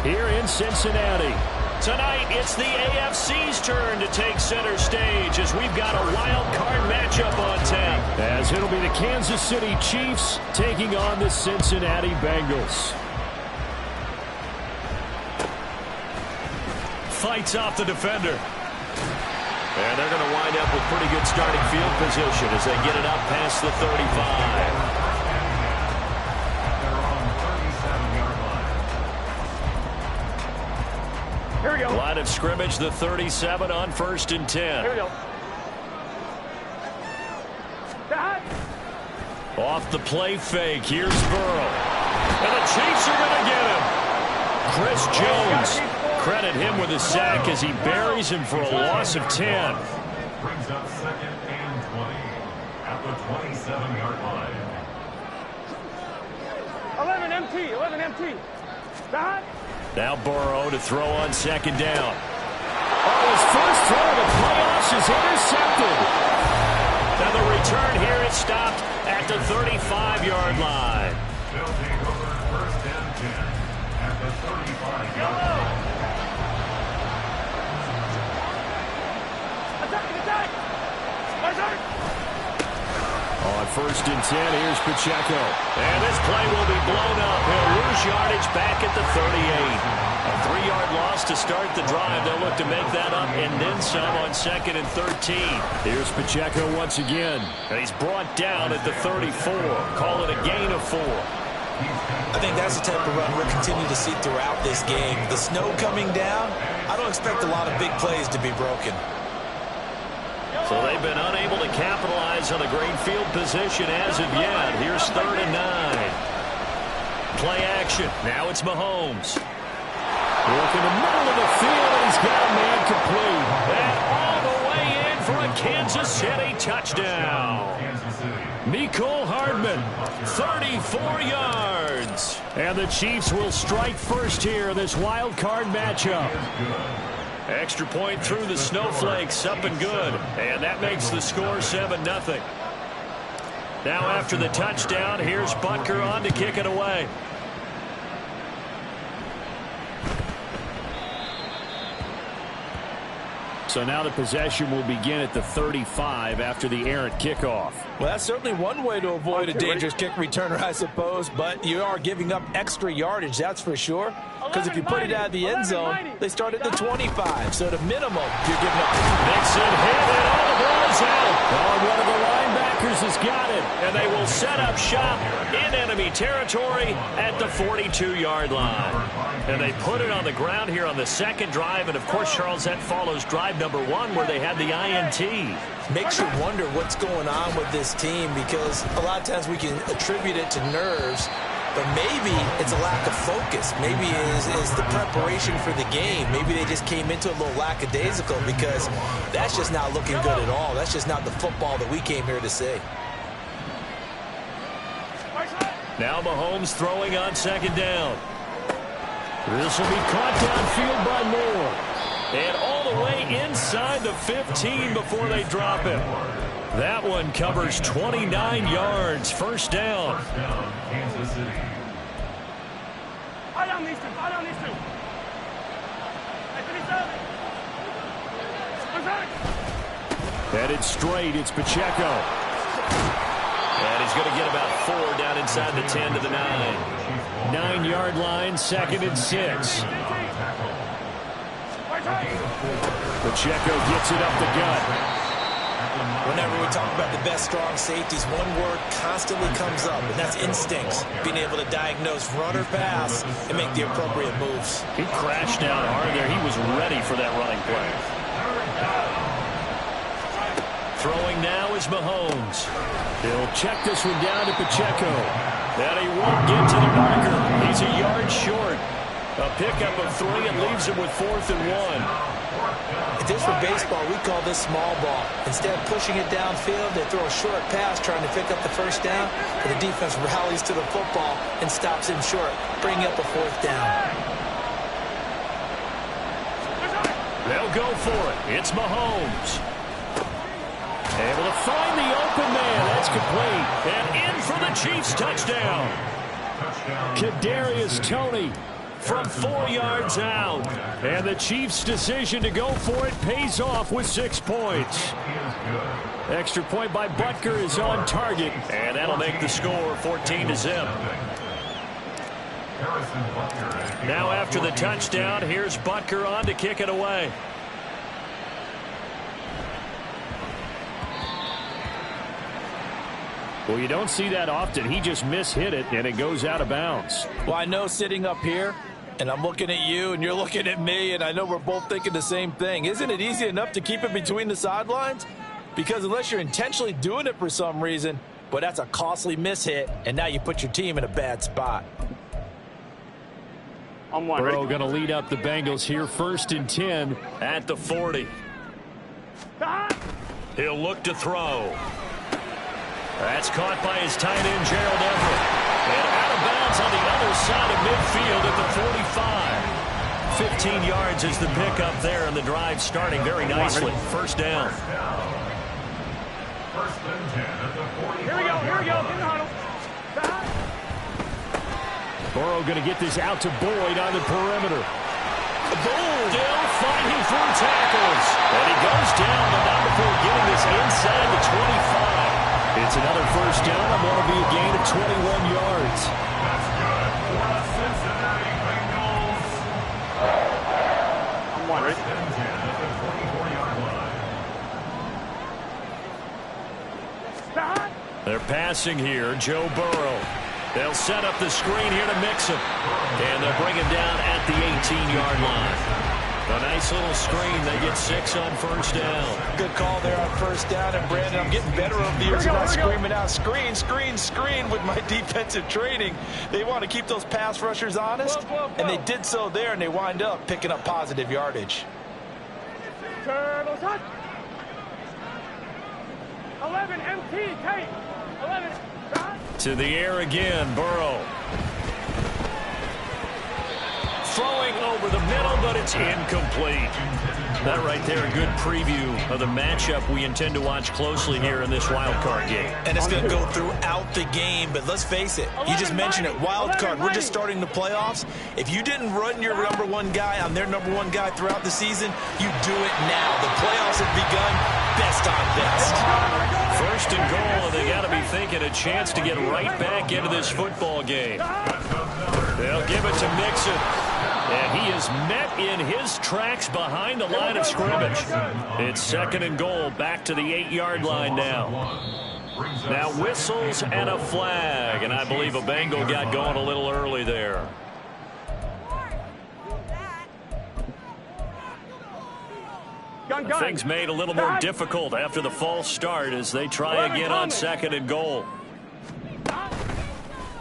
here in Cincinnati. Tonight, it's the AFC's turn to take center stage as we've got a wild card matchup on tap. As it'll be the Kansas City Chiefs taking on the Cincinnati Bengals. Fights off the defender. And they're going to wind up with pretty good starting field position as they get it up past the 35. Here we go. Line of scrimmage, the 37 on 1st and 10. Here we go. Off the play fake, here's Burrow. And the Chiefs are going to get him. Chris Jones, credit him with a sack as he buries him for a loss of 10. Brings up 2nd and 20 at the 27-yard line. 11 MT, 11 MT. Now Burrow to throw on 2nd down. Oh, his first throw of the playoffs is intercepted. Now the return here is stopped at the 35-yard line. They'll take over 1st and 10 at the 35-yard line. Attack! On 1st and 10, here's Pacheco. And this play will be blown up. He'll lose yardage back at the 38. A 3-yard loss to start the drive. They'll look to make that up and then some on 2nd and 13. Here's Pacheco once again. And he's brought down at the 34. Call it a gain of 4. I think that's the type of run we'll continue to see throughout this game. The snow coming down, I don't expect a lot of big plays to be broken. So they've been unable to capitalize on the great field position as of yet. Here's 3rd and 9. Play action. Now it's Mahomes. Look in the middle of the field, and he's got a man complete. And all the way in for a Kansas City touchdown. Mecole Hardman, 34 yards. And the Chiefs will strike first here in this wild card matchup. Extra point through the snowflakes, up and good. And that makes the score 7-0. Now after the touchdown, here's Butker on to kick it away. So now the possession will begin at the 35 after the errant kickoff. Well, that's certainly one way to avoid a dangerous kick returner, I suppose, but you are giving up extra yardage, that's for sure. Because if you put it out of the end zone, they start at the 25. So at a minimum, you're giving up. Nixon hit it, all the ball is out. Oh, one of the linebackers has got it. And they will set up shop in enemy territory at the 42-yard line. And they put it on the ground here on the 2nd drive. And, of course, Charles, that follows drive number 1 where they had the INT. Makes you wonder what's going on with this team because a lot of times we can attribute it to nerves, but maybe it's a lack of focus. Maybe it's the preparation for the game. Maybe they just came into a little lackadaisical because that's just not looking good at all. That's just not the football that we came here to see. Now Mahomes throwing on 2nd down. This will be caught downfield by Moore. And all the way inside the 15 before they drop it. That one covers 29 yards. 1st down. Kansas City. I down these two. Headed straight, it's Pacheco. And he's going to get about 4 down inside the 10 to the 9. 9-yard line, 2nd and 6. Pacheco gets it up the gut. Whenever we talk about the best strong safeties, one word constantly comes up, and that's instincts. Being able to diagnose run or pass and make the appropriate moves. He crashed down hard there. He was ready for that running play. Throwing now is Mahomes. He'll check this one down to Pacheco. And he won't get to the marker. He's a yard short. A pickup of 3 and leaves him with 4th and 1. If this were baseball, we call this small ball. Instead of pushing it downfield, they throw a short pass trying to pick up the 1st down, but the defense rallies to the football and stops him short, bringing up a 4th down. They'll go for it. It's Mahomes. Able to find the open man. That's complete. And in for the Chiefs touchdown. Kadarius Toney, from 4 yards out. And the Chiefs' decision to go for it pays off with 6 points. Extra point by Butker is on target. And that'll make the score 14-0. Now after the touchdown, here's Butker on to kick it away. Well, you don't see that often. He just mishit it, and it goes out of bounds. Well, I know sitting up here, and I'm looking at you, and you're looking at me, and I know we're both thinking the same thing. Isn't it easy enough to keep it between the sidelines? Because unless you're intentionally doing it for some reason, but that's a costly mishit, and now you put your team in a bad spot. On one. Burrow going to lead up the Bengals here, 1st and 10. At the 40. He'll look to throw. That's caught by his tight end, Gerald Everett. And out of bounds on the other side of midfield at the 45. 15 yards is the pickup there, and the drive starting very nicely. First down. First and 10 at the 40. Here we go. Get in the huddle. Burrow going to get this out to Boyd on the perimeter. Still fighting through tackles. And he goes down, but not before getting this inside the 25. It's another first down, and that'll be a gain of 21 yards. That's good for the Cincinnati Bengals. On one. First and 10 at the 24-yard line. They're passing here, Joe Burrow. They'll set up the screen here to mix him. And they'll bring him down at the 18-yard line. A nice little screen. They get 6 on first down. Good call there on first down. And, Brandon, I'm getting better over the years about screaming out, screen, screen, screen with my defensive training. They want to keep those pass rushers honest, and they did so there, and they wind up picking up positive yardage. Turtles hut. 11 MT tight. 11. To the air again, Burrow. Throwing over the middle, but it's incomplete. That right there, a good preview of the matchup we intend to watch closely here in this wild card game. And it's going to go throughout the game, but let's face it, you just mentioned it, wild card, we're just starting the playoffs. If you didn't run your number one guy on their number one guy throughout the season, you do it now. The playoffs have begun, best on best. First and goal, and they got to be thinking a chance to get right back into this football game. They'll give it to Mixon. And he is met in his tracks behind the line of scrimmage. It's 2nd and goal, back to the 8-yard line now. Now whistles and a flag, and I believe a Bengal got going a little early there. Things made a little more difficult after the false start as they try again on 2nd and goal.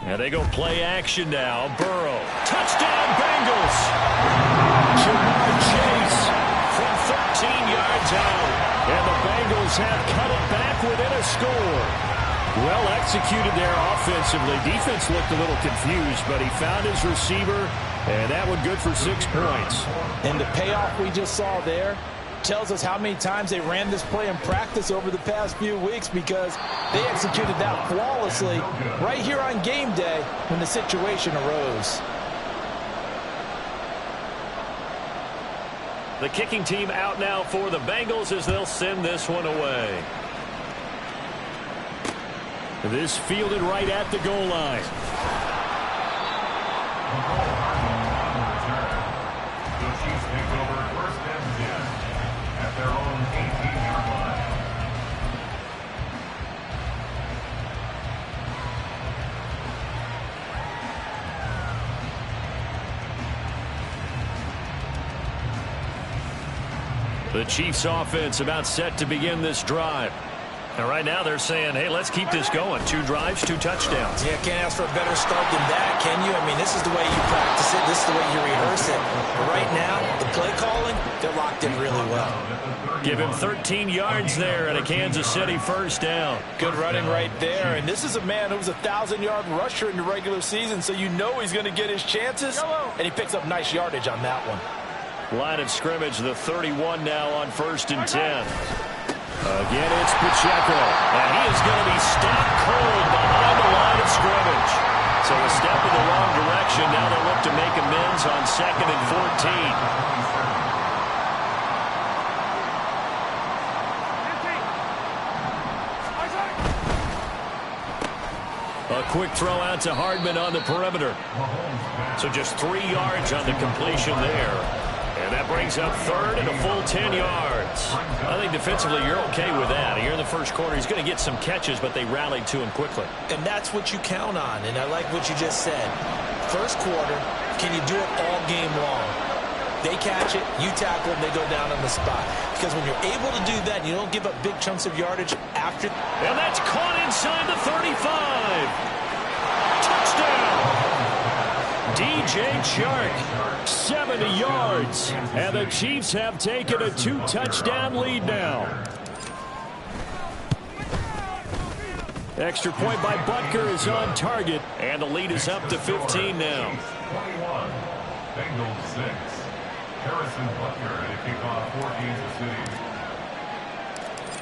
And they go play action now. Burrow. Touchdown, Bengals. Jamar Chase From 13 yards out. and the Bengals have cut it back within a score. Well executed there offensively. Defense looked a little confused, but he found his receiver, and that one good for 6 points. And the payoff we just saw there tells us how many times they ran this play in practice over the past few weeks, because they executed that flawlessly right here on game day when the situation arose. The kicking team out now for the Bengals as they'll send this one away. This fielded right at the goal line. The Chiefs take over first and 10 at their own 18-yard line. The Chiefs offense about set to begin this drive. And right now they're saying, hey, let's keep this going. 2 drives, 2 touchdowns. Yeah, can't ask for a better start than that, can you? I mean, this is the way you practice it. This is the way you rehearse it. But right now, the play calling, they're locked in really well. Give him 13 yards there and a Kansas City first down. Good running right there. And this is a man who was a 1,000-yard rusher in the regular season, so you know he's going to get his chances. And he picks up nice yardage on that one. Line of scrimmage, the 31 now on 1st and 10. Again, it's Pacheco. And he is going to be stopped cold behind the line of scrimmage. So a step in the wrong direction. Now they look to make amends on 2nd and 14. A quick throw out to Hardman on the perimeter. So just 3 yards on the completion there. And that brings up 3rd and a full 10 yards. I think defensively you're okay with that. Here in the first quarter, he's going to get some catches, but they rallied to him quickly. And that's what you count on, and I like what you just said. First quarter, can you do it all game long? They catch it, you tackle them, they go down on the spot. Because when you're able to do that, you don't give up big chunks of yardage after. And that's caught inside the 35. Touchdown! DJ Chark, 70 yards. And the Chiefs have taken a 2-touchdown lead now. Extra point by Butker is on target. And the lead is up to 15 now. 21, Bengals 6. Harrison Butker to kick off for Kansas City.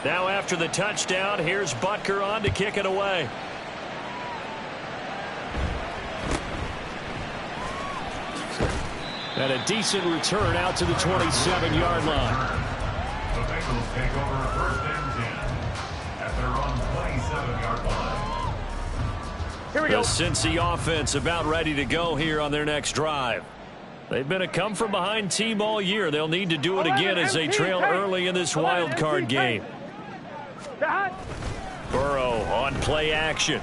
Now after the touchdown, here's Butker on to kick it away. And a decent return out to the 27-yard line. The Bengals take over 1st and 10 at their own 27-yard line. Here we go. The Cincy offense about ready to go here on their next drive. They've been a come-from-behind team all year. They'll need to do it again as they trail early in this wild card game. Burrow on play action.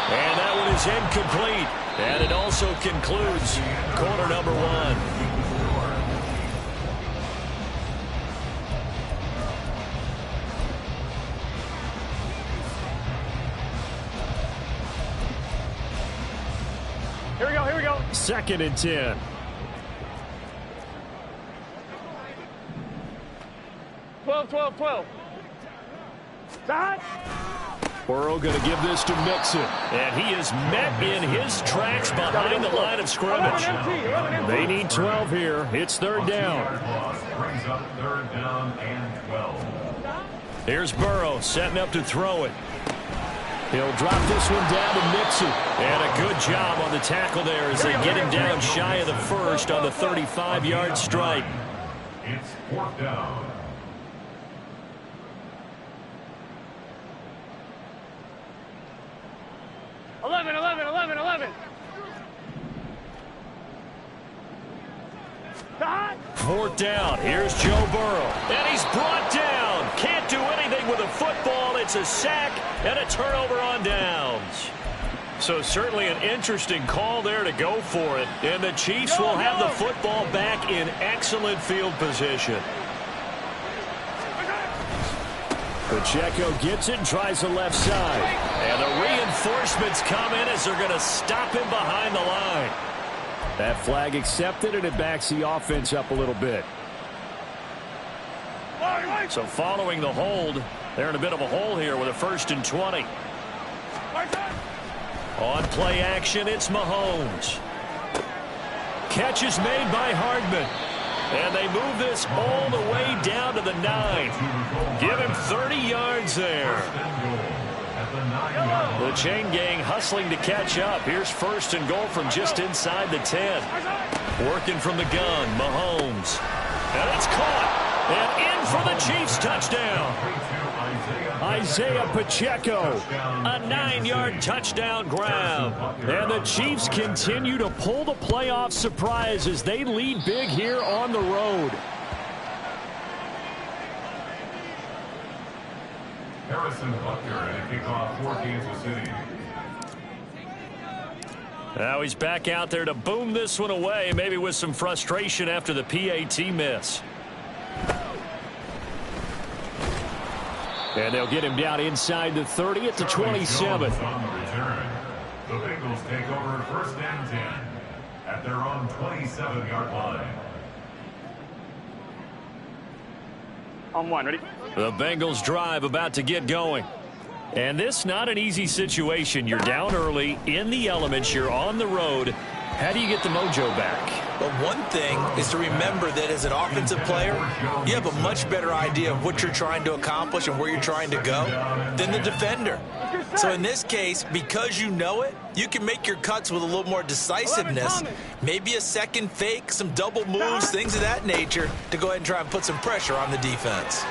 And that one is incomplete. And it also concludes quarter number 1. Here we go, here we go. 2nd and 10. Twelve. That. Burrow going to give this to Mixon. And he is met in his tracks behind the line of scrimmage. They need 12 here. It's 3rd down. Brings up 3rd down and 12. Here's Burrow setting up to throw it. He'll drop this one down to Mixon. And a good job on the tackle there as they get him down shy of the first on the 35-yard strike. It's 4th down. Eleven. That. 4th down. Here's Joe Burrow. And he's brought down. Can't do anything with a football. It's a sack and a turnover on downs. So certainly an interesting call there to go for it. And the Chiefs will have the football back in excellent field position. Pacheco gets it and tries the left side. And the reinforcements come in as they're going to stop him behind the line. That flag accepted, and it backs the offense up a little bit. So following the hold, they're in a bit of a hole here with a 1st and 20. On play action, it's Mahomes. Catch is made by Hardman. And they move this all the way down to the 9. Give him 30 yards there. The chain gang hustling to catch up. Here's 1st and goal from just inside the 10. Working from the gun, Mahomes. And it's caught. And in for the Chiefs touchdown. Isaiah Pacheco. A 9-yard touchdown grab. And the Chiefs continue to pull the playoff surprise as they lead big here on the road. Harrison Butker to kick off for Kansas City. Now he's back out there to boom this one away, maybe with some frustration after the PAT miss. And they'll get him down inside the 30 at the 27. On the return, the Bengals take over 1st and 10 at their own 27-yard line. On 1, ready? The Bengals drive about to get going. And this not an easy situation. You're down early in the elements. You're on the road. How do you get the mojo back? But one thing is to remember that as an offensive player, you have a much better idea of what you're trying to accomplish and where you're trying to go than the defender. So in this case, because you know it, you can make your cuts with a little more decisiveness. Maybe a second fake, some double moves, things of that nature to go ahead and try and put some pressure on the defense.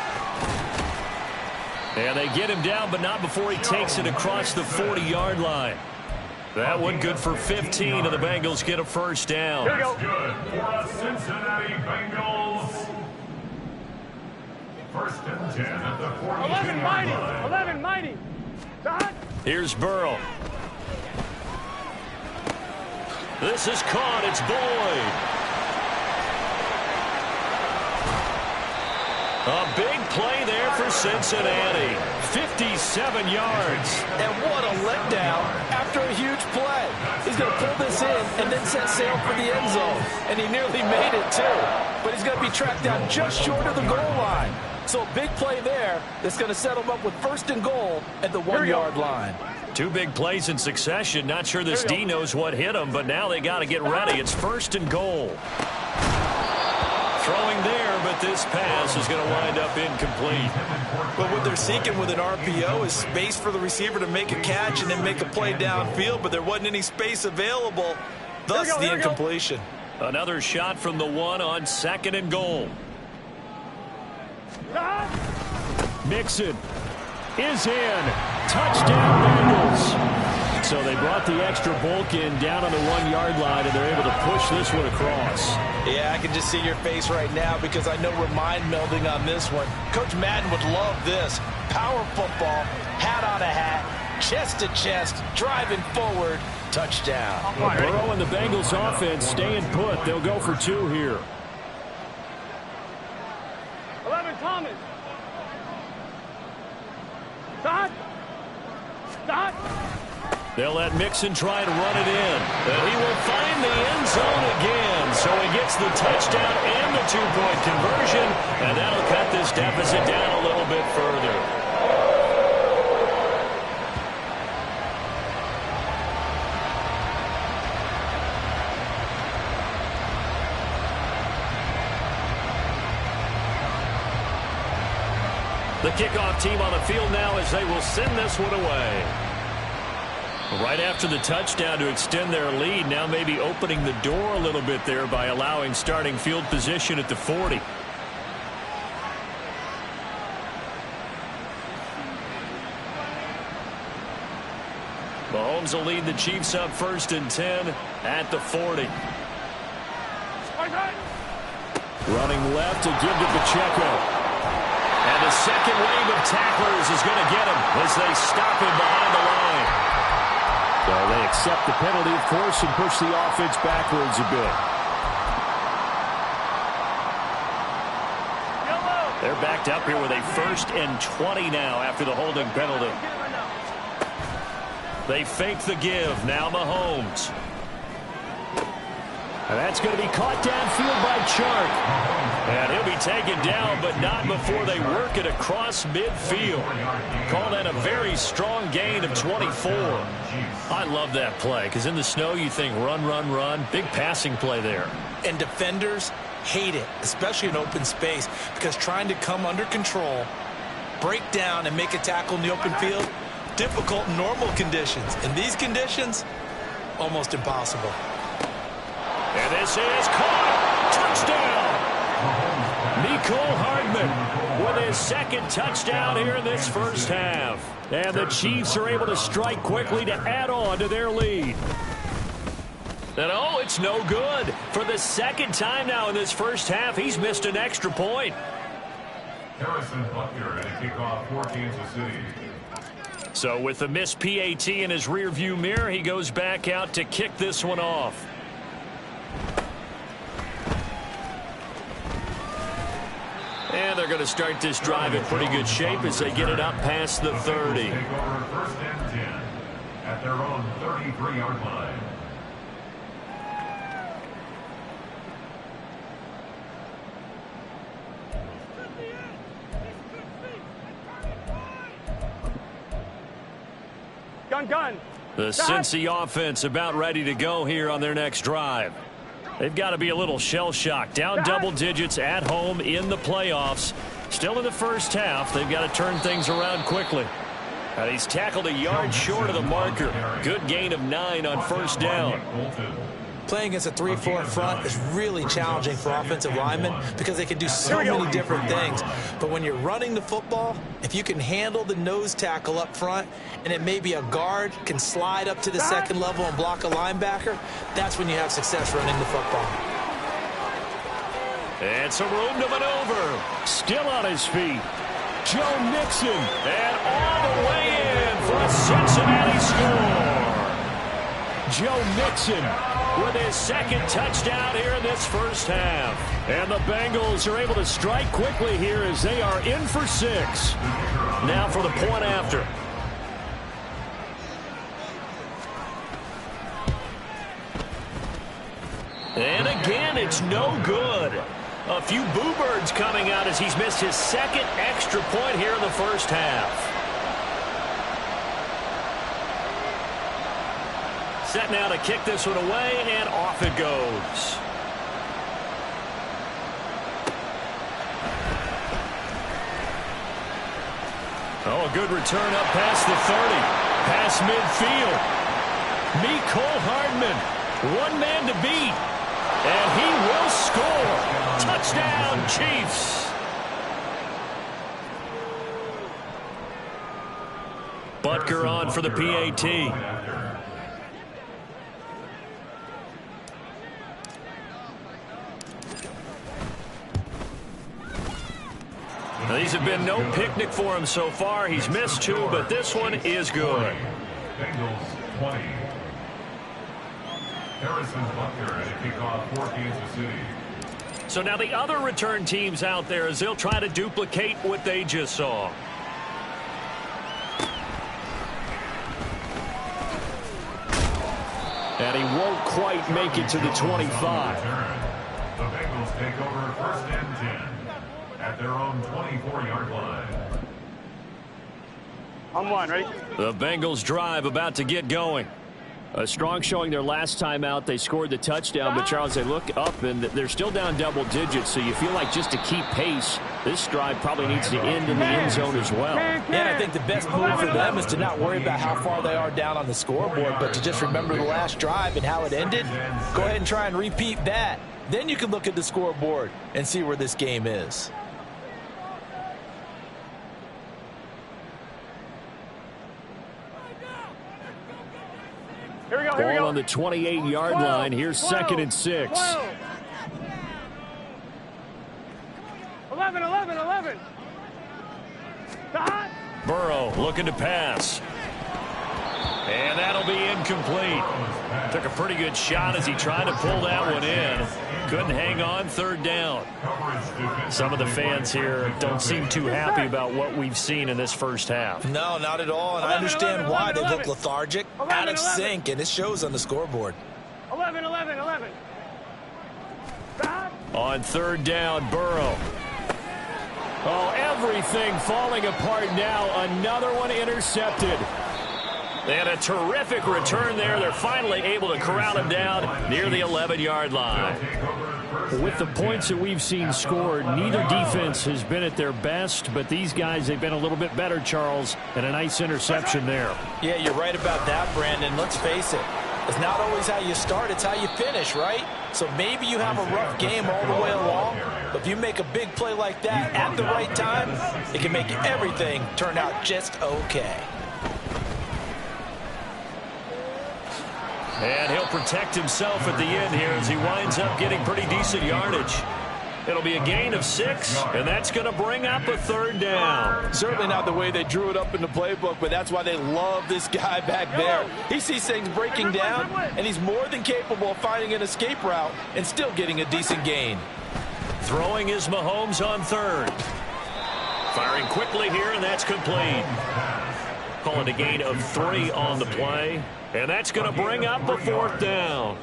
And they get him down, but not before he takes it across the 40-yard line. That one good for 15, and the Bengals get a first down. Here we go. Good for the Cincinnati Bengals. First and 10 at the 42-yard line. 11, mighty. Dot. Here's Burrow. This is caught. It's Boyd. A big play there for Cincinnati. 57 yards. And what a letdown after a huge play. He's going to pull this in and then set sail for the end zone. And he nearly made it, too. But he's going to be tracked down just short of the goal line. So a big play there that's going to set him up with first and goal at the 1-yard line. Two big plays in succession. Not sure this D knows what hit him, but now they got to get ready. It's first and goal. Throwing there, but this pass is going to wind up incomplete. But what they're seeking with an RPO is space for the receiver to make a catch and then make a play downfield, but there wasn't any space available, thus the incompletion. Another shot from the one on second and goal. Mixon is in. Touchdown, Bengals. So they brought the extra bulk in down on the 1-yard line, and they're able to push this one across. Yeah, I can just see your face right now because I know we're mind melding on this one. Coach Madden would love this. Power football, hat on a hat, chest to chest, driving forward, touchdown. Burrow and the Bengals offense staying put. They'll go for 2 here. 11, Thomas. Dot. Dot. They'll let Mixon try to run it in. And he will find the end zone again. So he gets the touchdown and the 2-point conversion. And that'll cut this deficit down a little bit further. The kickoff team on the field now as they will send this one away. Right after the touchdown to extend their lead, now maybe opening the door a little bit there by allowing starting field position at the 40. Mahomes will lead the Chiefs up first and 10 at the 40. Running left to give to Pacheco. And the second wave of tacklers is going to get him as they stop him behind the line. So they accept the penalty, of course, and push the offense backwards a bit. They're backed up here with a 1st and 20 now after the holding penalty. They fake the give. Now Mahomes. And that's going to be caught downfield by Chark. And he'll be taken down, but not before they work it across midfield. Call that a very strong gain of 24. I love that play, because in the snow you think run, run, run. Big passing play there. And defenders hate it, especially in open space, because trying to come under control, break down, and make a tackle in the open field, difficult in normal conditions. In these conditions, almost impossible. And this is caught. Touchdown. Mecole Hardman with his second touchdown here in this first half. And the Chiefs are able to strike quickly to add on to their lead. And oh, it's no good. For the second time now in this first half, he's missed an extra point. Harrison Butker at a kickoff for Kansas City. So with the missed PAT in his rearview mirror, he goes back out to kick this one off. And they're going to start this drive in pretty good shape as they get it up past the 30. Take over 1st and 10 at their own 33-yard line. Gun. The Cincy offense about ready to go here on their next drive. They've got to be a little shell-shocked. Down double digits at home in the playoffs. Still in the first half. They've got to turn things around quickly. And he's tackled a yard short of the marker. Good gain of 9 on first down. Playing against a 3-4 front is really challenging for offensive linemen because they can do so many different things. But when you're running the football, if you can handle the nose tackle up front and it may be a guard can slide up to the second level and block a linebacker, that's when you have success running the football. And some room to maneuver. Still on his feet. Joe Mixon. And all the way in for a Cincinnati score. Joe Mixon with his second touchdown here in this first half. And the Bengals are able to strike quickly here as they are in for 6. Now for the point after. And again, it's no good. A few boo birds coming out as he's missed his second extra point here in the first half. Set now to kick this one away, and off it goes. Oh, a good return up past the 30. Past midfield. Mecole Hardman. One man to beat. And he will score. Touchdown, Chiefs. Butker on for the PAT. Now, these have been no picnic for him so far. He's missed 2, but this one is good. Bengals 20. Harrison Butker at a kickoff for Kansas City. So now the other return teams out there as they'll try to duplicate what they just saw. And he won't quite make it to the 25. The Bengals take over first and 10 at their own 24-yard line. On one, ready? The Bengals drive about to get going. A strong showing their last time out. They scored the touchdown, but Charles, they look up and they're still down double digits, so you feel like just to keep pace, this drive probably needs to end in the end zone as well. Yeah, I think the best move for them is to not worry about how far they are down on the scoreboard, but to just remember the last drive and how it ended. Go ahead and try and repeat that. Then you can look at the scoreboard and see where this game is. Here we go, here we Ball go. on the 28-yard line. Here's 2nd and 6. 11, 11, 11. Dot. Burrow looking to pass. And that'll be incomplete. Took a pretty good shot as he tried to pull that one in. Couldn't hang on, 3rd down. Some of the fans here don't seem too happy about what we've seen in this first half. No, not at all, and I understand why. They look lethargic, out of sync, and it shows on the scoreboard. 11, 11, 11. Dot. On 3rd down, Burrow. Oh, everything falling apart now. Another one intercepted. They had a terrific return there. They're finally able to corral him down near the 11-yard line. With the points that we've seen scored, neither defense has been at their best, but these guys, they've been a little bit better, Charles, and a nice interception there. Yeah, you're right about that, Brandon. Let's face it. It's not always how you start, it's how you finish, right? So maybe you have a rough game all the way along, but if you make a big play like that at the right time, it can make everything turn out just okay. And he'll protect himself at the end here as he winds up getting pretty decent yardage. It'll be a gain of 6, and that's going to bring up a 3rd down. Certainly not the way they drew it up in the playbook, but that's why they love this guy back there. He sees things breaking down, and he's more than capable of finding an escape route and still getting a decent gain. Throwing is Mahomes on 3rd. Firing quickly here, and that's complete. Calling a gain of 3 on the play. And that's going to bring up a 4th down.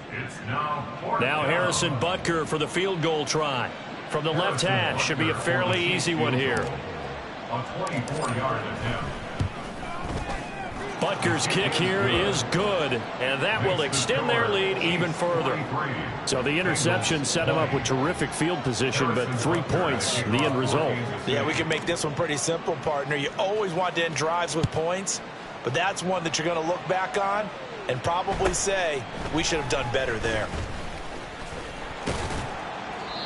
Now Harrison Butker for the field goal try. From the left hash, should be a fairly easy one here. A 24-yard attempt. Butker's kick here is good, and that will extend their lead even further. So the interception set him up with terrific field position, but 3 points, the end result. Yeah, we can make this one pretty simple, partner. You always want to end drives with points, but that's one that you're going to look back on and probably say, we should have done better there.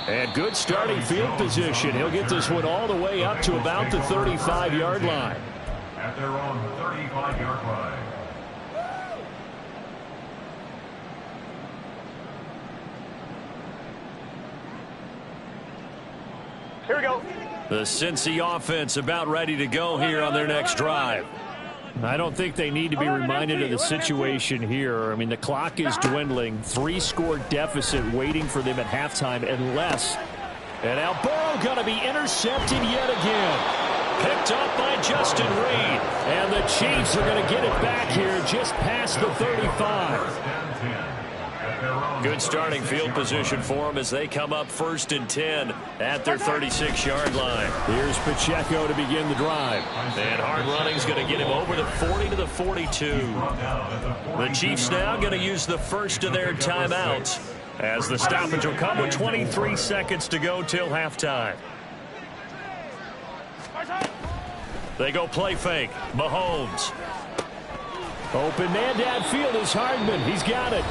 And good starting field position. He'll get this one all the way up to about the 35-yard line. At their own 35-yard line. Here we go. The Cincy offense about ready to go here on their next drive. I don't think they need to be reminded of the situation here. I mean, the clock is dwindling. 3-score deficit waiting for them at halftime unless. And now Burrow going to be intercepted yet again. Picked up by Justin Reed. And the Chiefs are going to get it back here just past the 35. Good starting field position for them as they come up 1st and 10 at their 36-yard line. Here's Pacheco to begin the drive. And hard running is going to get him over the 40 to the 42. The Chiefs now going to use the first of their timeouts as the stoppage will come with 23 seconds to go till halftime. They go play fake. Mahomes. Open man downfield is Hardman. He's got it.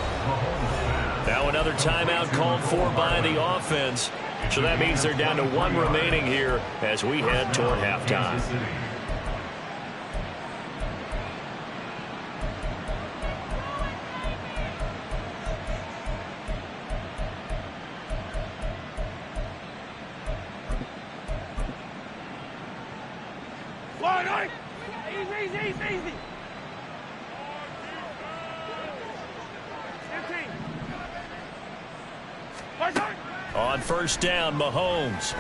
Now another timeout called for by the offense. So that means they're down to 1 remaining here as we head toward halftime. Easy. 15. On 1st down, Mahomes.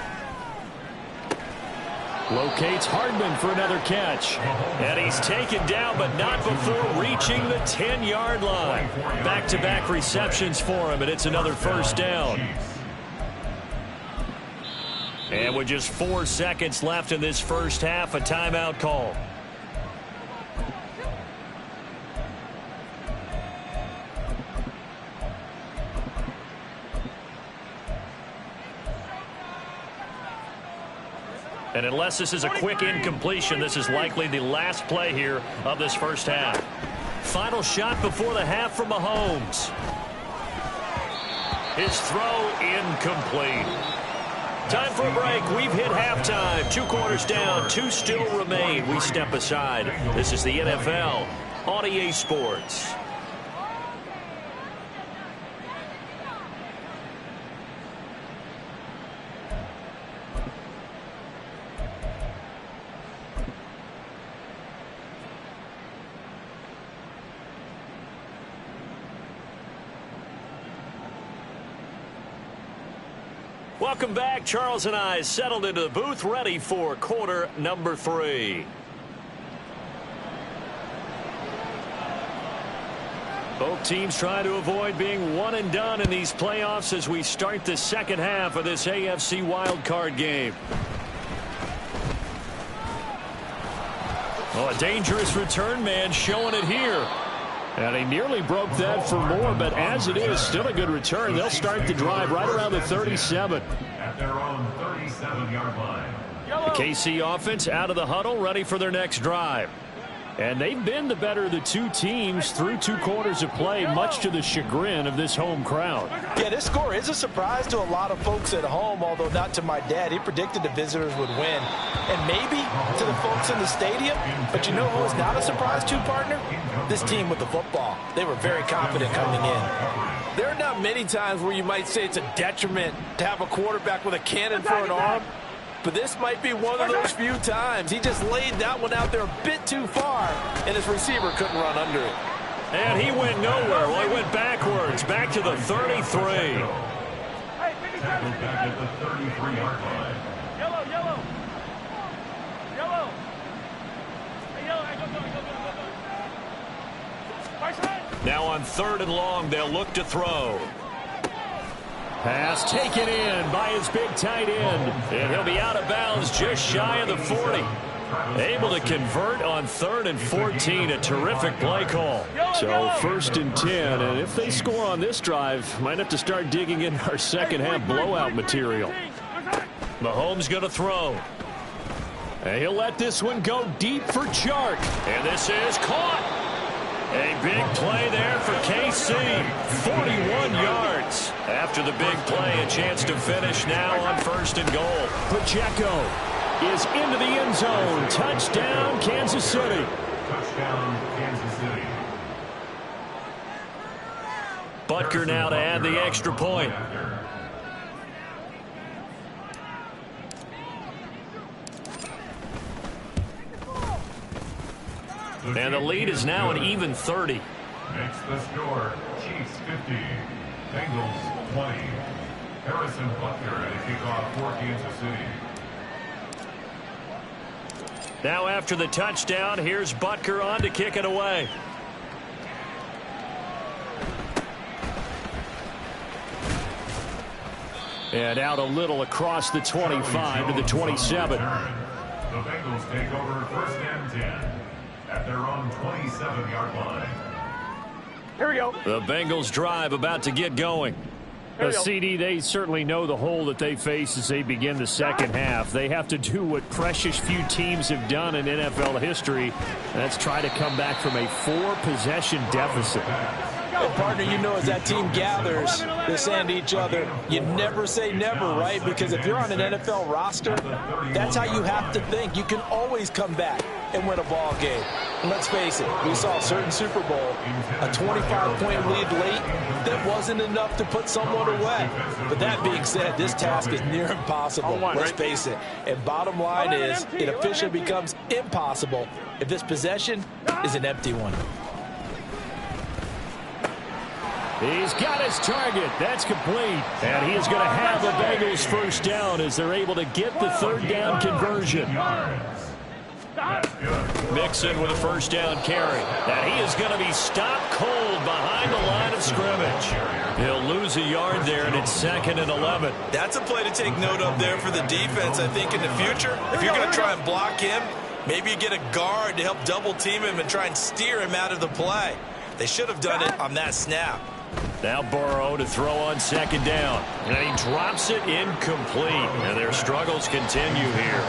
Locates Hardman for another catch. And he's taken down, but not before reaching the 10-yard line. Back-to-back receptions for him, and it's another 1st down. And with just 4 seconds left in this first half, a timeout call. And unless this is a quick incompletion, this is likely the last play here of this first half. Final shot before the half from Mahomes. His throw incomplete. Time for a break. We've hit halftime. 2 quarters down, 2 still remain. We step aside. This is the NFL on EA Sports. Welcome back. Charles and I settled into the booth, ready for quarter number 3. Both teams trying to avoid being one and done in these playoffs as we start the second half of this AFC wildcard game. Oh, a dangerous return man showing it here. And he nearly broke that for more, but as it is, still a good return. They'll start the drive right around the 37. At their own 37-yard line. The KC offense out of the huddle, ready for their next drive. And they've been the better of the 2 teams through 2 quarters of play, much to the chagrin of this home crowd. Yeah, this score is a surprise to a lot of folks at home, although not to my dad. He predicted the visitors would win. And maybe to the folks in the stadium. But you know who is not a surprise to, partner? This team with the football. They were very confident coming in. There are not many times where you might say it's a detriment to have a quarterback with a cannon for an arm. But this might be one of those few times. He just laid that one out there a bit too far, and his receiver couldn't run under it. And he went nowhere. Well, he went backwards, back to the 33. Tackled back at the 33-yard line. Yellow. Hey, yellow. Hey, go. Now on 3rd and long, they'll look to throw. Pass taken in by his big tight end. And he'll be out of bounds just shy of the 40. Able to convert on 3rd and 14. A terrific play call. So 1st and 10, and if they score on this drive, might have to start digging in our second half blowout material. Mahomes going to throw. And he'll let this one go deep for Chark. And this is caught. A big play there for KC. 41 yards. After the big play, a chance to finish now on 1st and goal. Pacheco is into the end zone. Touchdown, Kansas City. Touchdown, Kansas City. Butker now to add the extra point. And the lead is now an even 30. Makes the score. Chiefs 50. Bengals 20. Harrison Butker at a kickoff for Kansas City. Now after the touchdown, here's Butker on to kick it away. And out a little across the 25 to the 27. The Bengals take over 1st and 10 at their own 27-yard line. Here we go. The Bengals drive about to get going. CD, they certainly know the hole that they face as they begin the second half. They have to do what precious few teams have done in NFL history. That's try to come back from a 4-possession deficit. And partner, you know, as that team gathers, they're saying to each other, you never say never, right? Because if you're on an NFL roster, that's how you have to think. You can always come back and win a ball game. And let's face it, we saw a certain Super Bowl, a 25-point lead late, that wasn't enough to put someone away. But that being said, this task is near impossible. Let's face it. And bottom line is, it officially becomes impossible if this possession is an empty one. He's got his target. That's complete. And he is going to have the Bengals first down as they're able to get the 3rd down conversion. Mixon with a 1st down carry. And he is going to be stopped cold behind the line of scrimmage. He'll lose a yard there, and it's 2nd and 11. That's a play to take note of there for the defense, I think, in the future. If you're going to try and block him, maybe you get a guard to help double-team him and try and steer him out of the play. They should have done it on that snap. Now Burrow to throw on 2nd down. And he drops it incomplete. And their struggles continue here.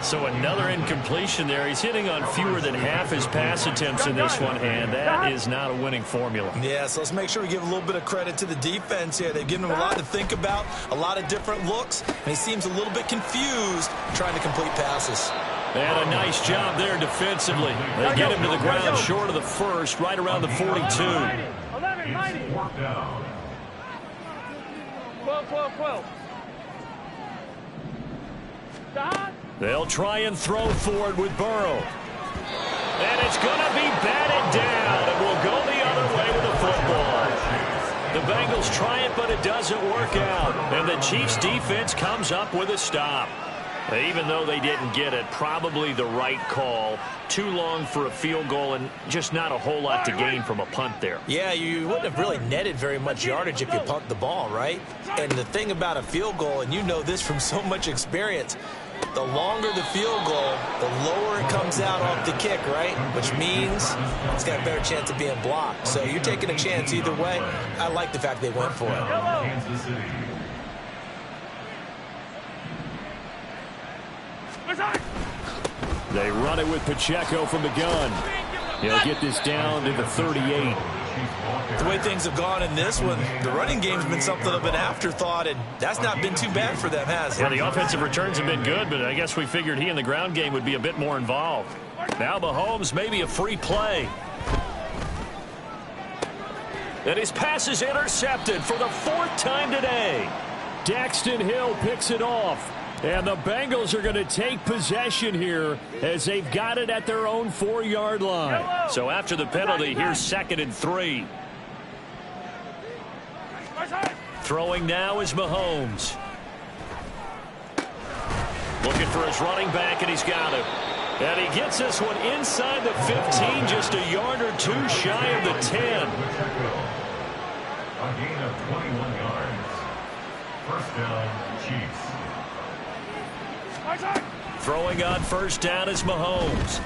So another incompletion there. He's hitting on fewer than half his pass attempts in this one, and that is not a winning formula. Yeah, so let's make sure we give a little bit of credit to the defense here. They've given him a lot to think about, a lot of different looks, and he seems a little bit confused trying to complete passes. And a nice job there defensively. They get him to the ground short of the 1st, right around the 42. 11, 90. 12. Don. They'll try and throw for it with Burrow. And it's going to be batted down. It will go the other way with the football. The Bengals try it, but it doesn't work out. And the Chiefs' defense comes up with a stop. Even though they didn't get it, probably the right call. Too long for a field goal and just not a whole lot to gain from a punt there. Yeah, you wouldn't have really netted very much yardage if you punt the ball, right? And the thing about a field goal, and you know this from so much experience, the longer the field goal, the lower it comes out off the kick, right? Which means it's got a better chance of being blocked. So you're taking a chance either way. I like the fact they went for it. They run it with Pacheco from the gun. He'll get this down to the 38. The way things have gone in this one, the running game's been something of an afterthought, and that's not been too bad for them, has it? Yeah, the offensive returns have been good, but I guess we figured he in the ground game would be a bit more involved. Now Mahomes, maybe a free play. And his pass is intercepted for the 4th time today. Daxton Hill picks it off. And the Bengals are going to take possession here as they've got it at their own 4-yard line. So after the penalty, here's 2nd and 3. Throwing now is Mahomes. Looking for his running back, and he's got it. And he gets this one inside the 15, just a yard or two shy of the 10. A gain of 21 yards. First down, Chiefs. Throwing on first down is Mahomes.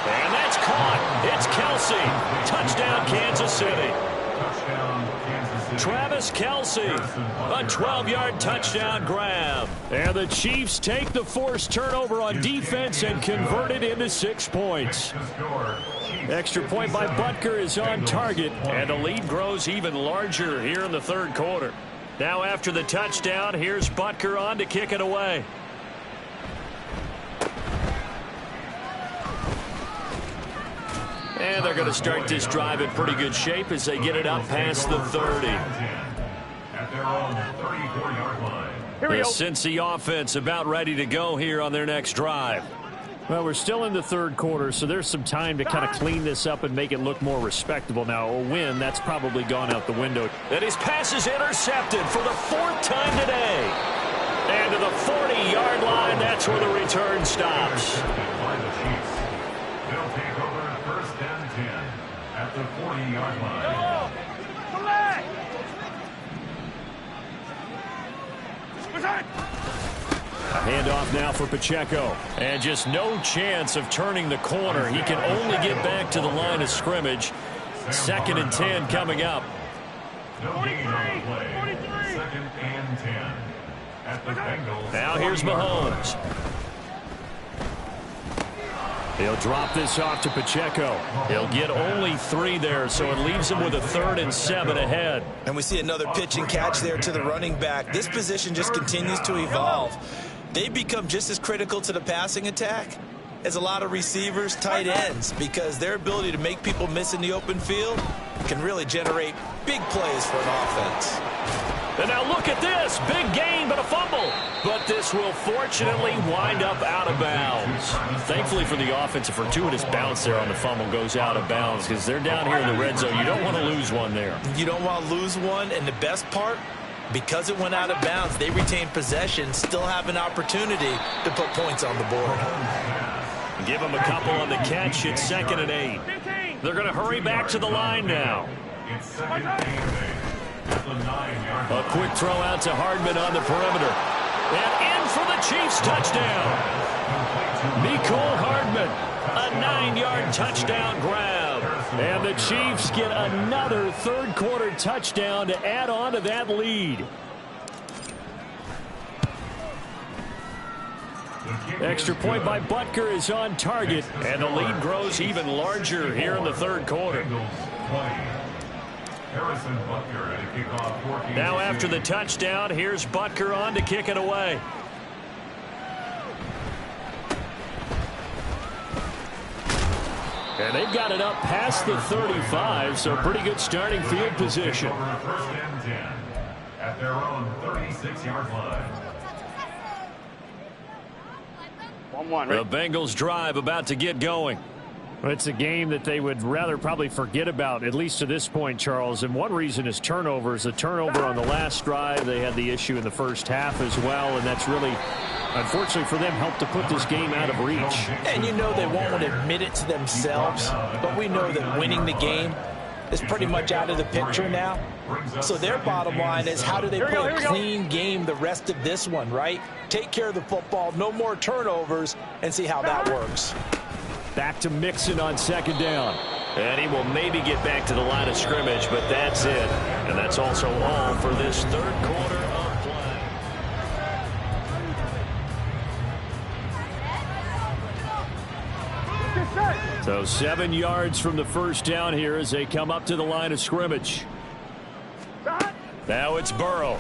And that's caught. It's Kelsey. Touchdown, Kansas City. Travis Kelsey, a 12-yard touchdown grab. And the Chiefs take the forced turnover on defense and convert it into 6 points. Extra point by Butker is on target. And the lead grows even larger here in the third quarter. Now after the touchdown, here's Butker on to kick it away. And they're going to start this drive in pretty good shape as they get it up past the 30. At their own 34-yard line. Here we The go. Cincy offense about ready to go here on their next drive. Well, we're still in the third quarter, so there's some time to kind of clean this up and make it look more respectable. Now, a win, that's probably gone out the window. And his pass is intercepted for the 4th time today. And to the 40-yard line, that's where the return stops. By the Chiefs. They'll take over first and 10 at the 40-yard line. Come back. Return. A handoff now for Pacheco. And just no chance of turning the corner. He can only get back to the line of scrimmage. 2nd and 10 coming up. No gain on the play. 2nd and 10 at the Bengals. Now here's 40-yard Mahomes. He'll drop this off to Pacheco. He'll get only 3 there, so it leaves him with a 3rd and 7 ahead. And we see another pitch and catch there to the running back. This position just continues to evolve. They become just as critical to the passing attack as a lot of receivers, tight ends, because their ability to make people miss in the open field can really generate big plays for an offense. And now look at this. Big gain, but a fumble. But this will fortunately wind up out of bounds. Thankfully for the offense, a fortuitous bounce there on the fumble goes out of bounds because they're down here in the red zone. You don't want to lose one there. You don't want to lose one, and the best part, because it went out of bounds, they retain possession, still have an opportunity to put points on the board. Give them a couple on the catch. It's 2nd and 8. They're going to hurry back to the line now. It's 2nd and 8 at the 9-yard line. A quick throw out to Hardman on the perimeter. And in for the Chiefs touchdown. Mecole Hardman, a 9-yard touchdown grab. And the Chiefs get another third quarter touchdown to add on to that lead. Extra point by Butker is on target. And the lead grows even larger here in the third quarter. Now after the touchdown, here's Butker on to kick it away. And they've got it up past the 35, so pretty good starting field position. First and 10 at their own 36-yard line. 1-1. The Bengals drive about to get going. Well, it's a game that they would rather probably forget about, at least to this point, Charles. And one reason is turnovers. A turnover on the last drive. They had the issue in the first half as well, and that's really, unfortunately for them, helped to put this game out of reach. And you know they won't want to admit it to themselves, but we know that winning the game is pretty much out of the picture now. So their bottom line is, how do they play a clean game the rest of this one, right? Take care of the football, no more turnovers, and see how that works. Back to Mixon on 2nd down. And he will maybe get back to the line of scrimmage, but that's it. And that's also all for this third quarter of play. So 7 yards from the first down here as they come up to the line of scrimmage. Now it's Burrow.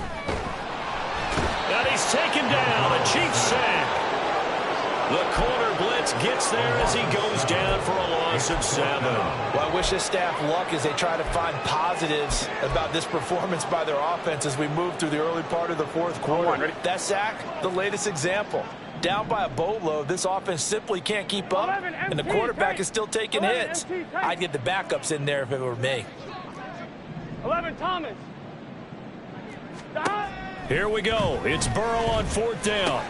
And he's taken down. A Chiefs sack. The corner blitz gets there as he goes down for a loss of 7. Well, I wish this staff luck as they try to find positives about this performance by their offense as we move through the early part of the fourth quarter. That sack, the latest example. Down by a boatload, this offense simply can't keep up, and the quarterback is still taking hits. I'd get the backups in there if it were me. 11, Thomas. Here we go. It's Burrow on 4th down.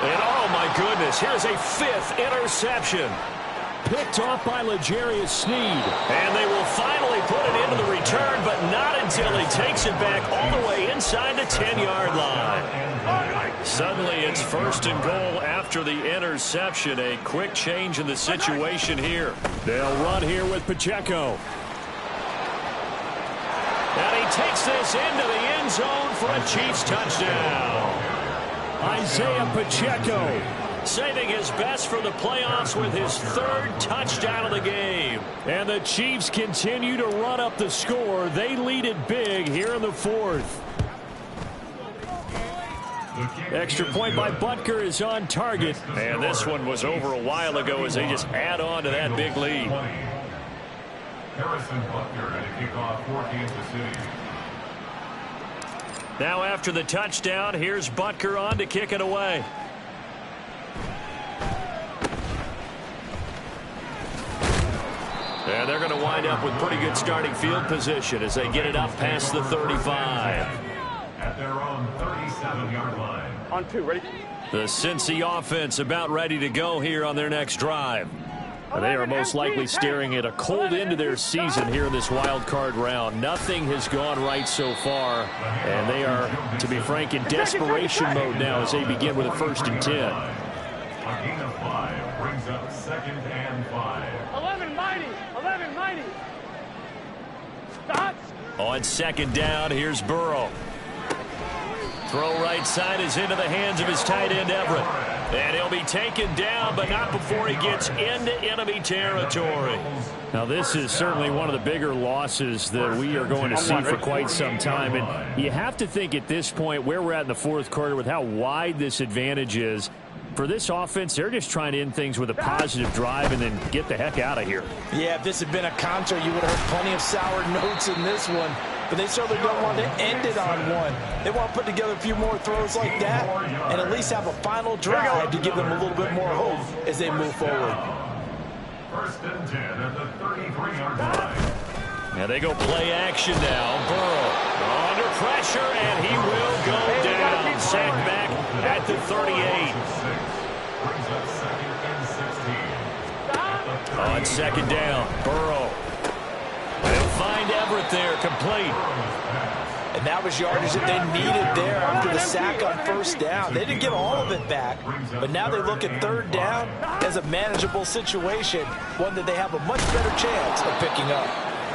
And oh my goodness, here's a 5th interception. Picked off by L'Jarius Sneed. And they will finally put it into the return, but not until he takes it back all the way inside the 10-yard line. Suddenly it's 1st and goal after the interception. A quick change in the situation here. They'll run here with Pacheco. And he takes this into the end zone for a Chiefs touchdown. Isaiah Pacheco saving his best for the playoffs with his 3rd touchdown of the game. And the Chiefs continue to run up the score. They lead it big here in the 4th. Extra point by Butker is on target. And this one was over a while ago as they just add on to that big lead. Harrison Butker and a kickoff for Kansas City. Now after the touchdown, here's Butker on to kick it away. And they're going to wind up with pretty good starting field position as they get it up past the 35. At their own 37-yard line. On 2, ready? The Cincy offense about ready to go here on their next drive. And they are most likely staring at a cold end to their season here in this wild card round. Nothing has gone right so far, and they are, to be frank, in desperation mode now as they begin with a 1st and 10. A gain of 5 brings up 2nd and 5. 11 mighty. 11 mighty. Stop. On 2nd down, here's Burrow. Throw right side is into the hands of his tight end, Everett. And he'll be taken down, but not before he gets into enemy territory. Now, this is certainly one of the bigger losses that we are going to see for quite some time. And you have to think at this point where we're at in the 4th quarter with how wide this advantage is. For this offense, they're just trying to end things with a positive drive and then get the heck out of here. Yeah, if this had been a concert, you would have heard plenty of sour notes in this one. But they certainly don't want to end it on one. They want to put together a few more throws like that and at least have a final drive to give them a little bit more hope as they move forward. 1st and 10 at the 33-yard line. Now they go play action now. Burrow under pressure, and he will go down. Sacked back at the 38. Brings up 2nd and 16. On 2nd down, Burrow. They'll find Everett there, complete. And that was yardage that they needed there after the sack on 1st down. They didn't get all of it back, but now they look at 3rd down as a manageable situation, one that they have a much better chance of picking up.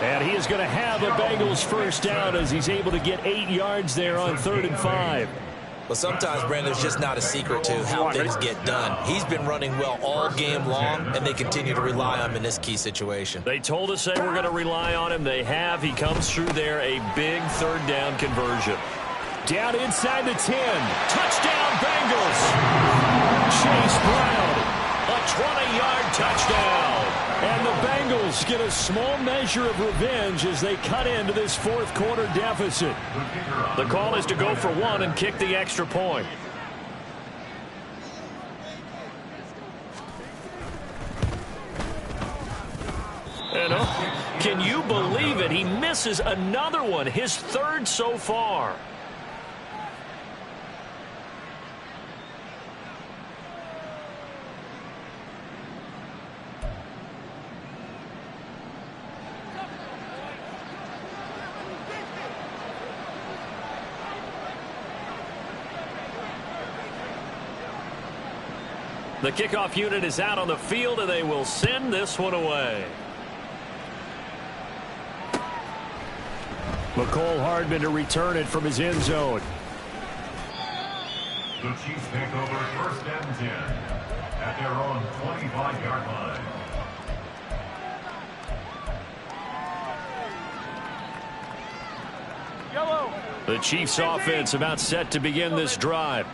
And he is going to have a Bengals 1st down as he's able to get 8 yards there on 3rd and 5. Well, sometimes, Brandon, there's just not a secret to how things get done. He's been running well all game long, and they continue to rely on him in this key situation. They told us they were going to rely on him. They have. He comes through there, a big 3rd down conversion. Down inside the 10. Touchdown, Bengals. Chase Brown. A 20-yard touchdown. And the Bengals get a small measure of revenge as they cut into this 4th quarter deficit. The call is to go for 1 and kick the extra point. And can you believe it? He misses another one, his 3rd so far. The kickoff unit is out on the field, and they will send this one away. McCole Hardman to return it from his end zone. The Chiefs take over 1st and 10 at their own 25-yard line. Yellow. The Chiefs offense about set to begin this drive.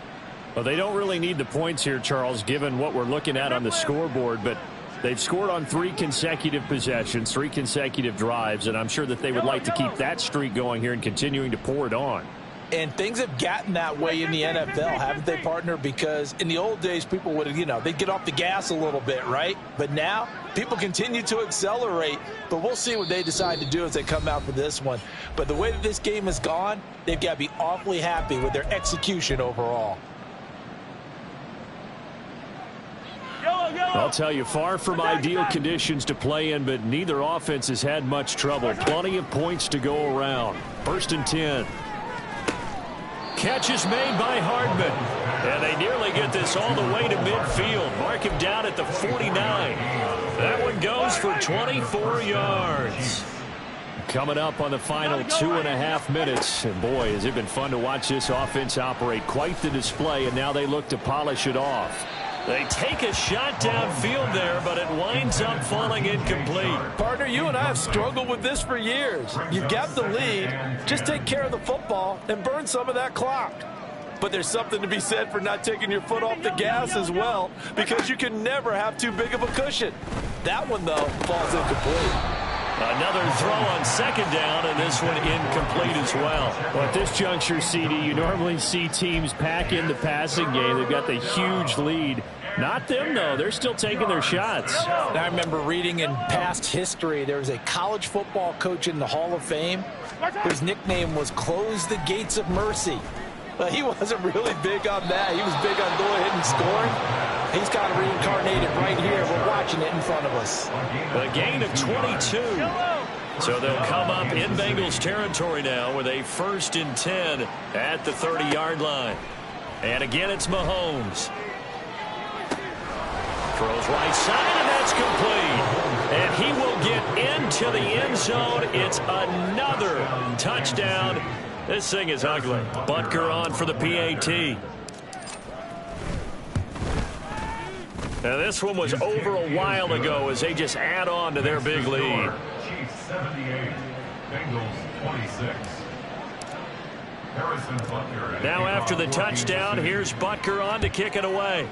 Well, they don't really need the points here, Charles, given what we're looking at on the scoreboard, but they've scored on 3 consecutive possessions, 3 consecutive drives, and I'm sure that they would like to keep that streak going here and continuing to pour it on. And things have gotten that way in the NFL, haven't they, partner? Because in the old days, people would, they'd get off the gas a little bit, right? But now, people continue to accelerate. But we'll see what they decide to do as they come out for this one. But the way that this game has gone, they've got to be awfully happy with their execution overall. I'll tell you, far from ideal conditions to play in, but neither offense has had much trouble. Plenty of points to go around. 1st and 10. catch is made by Hardman. And they nearly get this all the way to midfield. Mark him down at the 49. That one goes for 24 yards. Coming up on the final 2.5 minutes. And boy, has it been fun to watch this offense operate. Quite the display, and now they look to polish it off. They take a shot downfield there, but it winds up falling incomplete. Partner, you and I have struggled with this for years. You've got the lead. Just take care of the football and burn some of that clock. But there's something to be said for not taking your foot off the gas as well, because you can never have too big of a cushion. That one, though, falls incomplete. Another throw on second down, and this one incomplete as well. Well, at this juncture, CD, you normally see teams pack in the passing game. They've got the huge lead. Not them, though. They're still taking their shots. I remember reading in past history, there was a college football coach in the Hall of Fame whose nickname was Close the Gates of Mercy. But he wasn't really big on that. He was big on going ahead and scoring. He's kind of reincarnated right here. We're watching it in front of us. A gain of 22. So they'll come up in Bengals territory now with a 1st and 10 at the 30-yard line. And again, it's Mahomes. Throws right side, and that's complete. And he will get into the end zone. It's another touchdown. This thing is ugly. Butker on for the PAT. Now this one was over a while ago as they just add on to their big lead. Chiefs 78, Bengals 26. Harrison Butker. Now after the touchdown, here's Butker on to kick it away.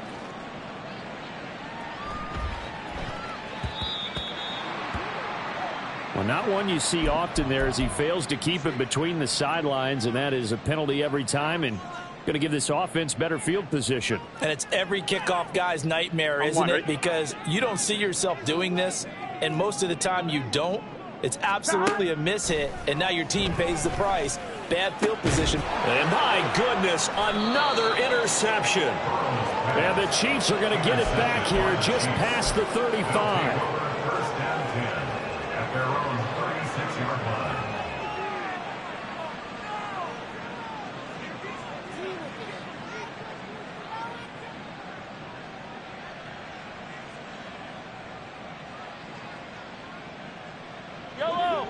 Well, not one you see often there as he fails to keep it between the sidelines, and that is a penalty every time, and going to give this offense better field position. And it's every kickoff guy's nightmare, isn't it? Because you don't see yourself doing this, and most of the time you don't. It's absolutely a mishit, and now your team pays the price. Bad field position. And my goodness, another interception. And the Chiefs are going to get it back here just past the 35.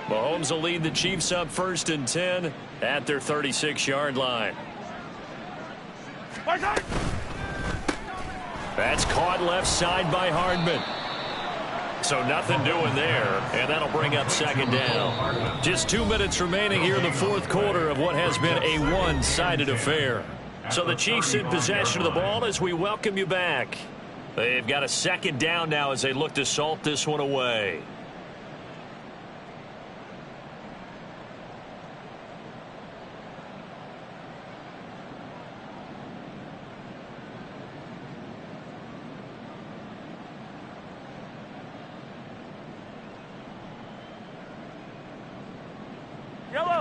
Mahomes will lead the Chiefs up 1st and 10 at their 36-yard line. That's caught left side by Hardman. So nothing doing there, and that'll bring up 2nd down. Just 2 minutes remaining here in the 4th quarter of what has been a one-sided affair. So the Chiefs in possession of the ball as we welcome you back. They've got a 2nd down now as they look to salt this one away.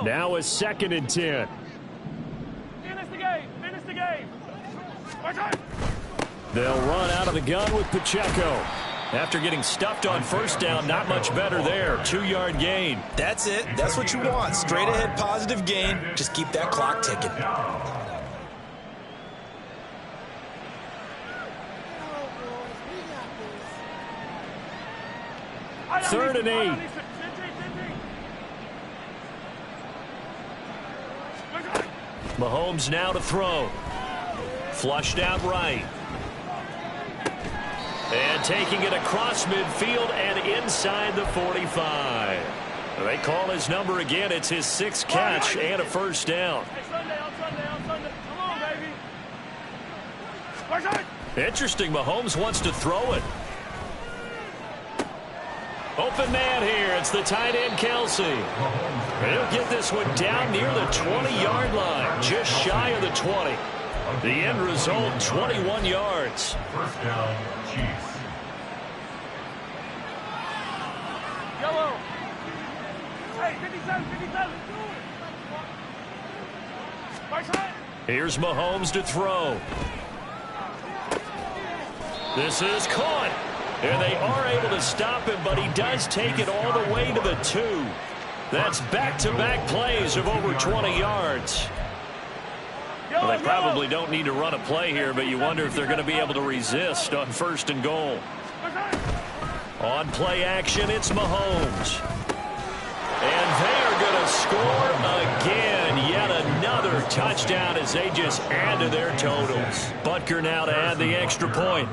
Now a 2nd and 10. Finish the game. Finish the game. They'll run out of the gun with Pacheco. After getting stuffed on 1st down, not much better there. 2-yard gain. That's it. That's what you want. Straight ahead positive gain. Just keep that clock ticking. 3rd and 8. Mahomes now to throw. Flushed out right. And taking it across midfield and inside the 45. They call his number again. It's his 6th catch and a 1st down. Interesting. Mahomes wants to throw it. Open man here. It's the tight end, Kelsey. He'll get this one down near the 20-yard line, just shy of the 20. The end result, 21 yards. 1st down, Chiefs. Yellow. Hey, 57, 57. Here's Mahomes to throw. This is caught. And they are able to stop him, but he does take it all the way to the 2. That's back-to-back plays of over 20 yards. Well, they probably don't need to run a play here, but you wonder if they're going to be able to resist on 1st and goal. On play action, it's Mahomes. And they are going to score again. Yet another touchdown as they just add to their totals. Butker now to add the extra point.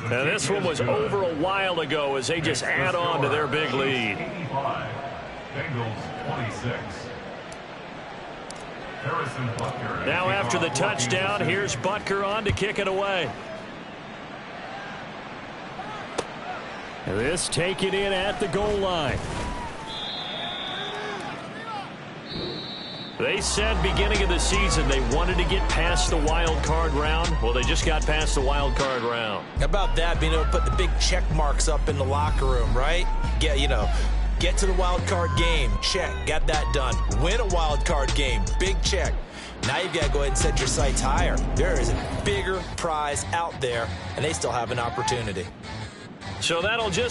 Now this one was over a while ago as they just add on to their big lead. Bengals 26. Now after the touchdown, here's Butker on to kick it away. This taken in at the goal line. They said beginning of the season they wanted to get past the wild card round. Well, they just got past the wild card round. How about that, being able to put the big check marks up in the locker room, right? Get to the wild card game. Check. Got that done. Win a wild card game. Big check. Now you've got to go ahead and set your sights higher. There is a bigger prize out there, and they still have an opportunity. So that'll just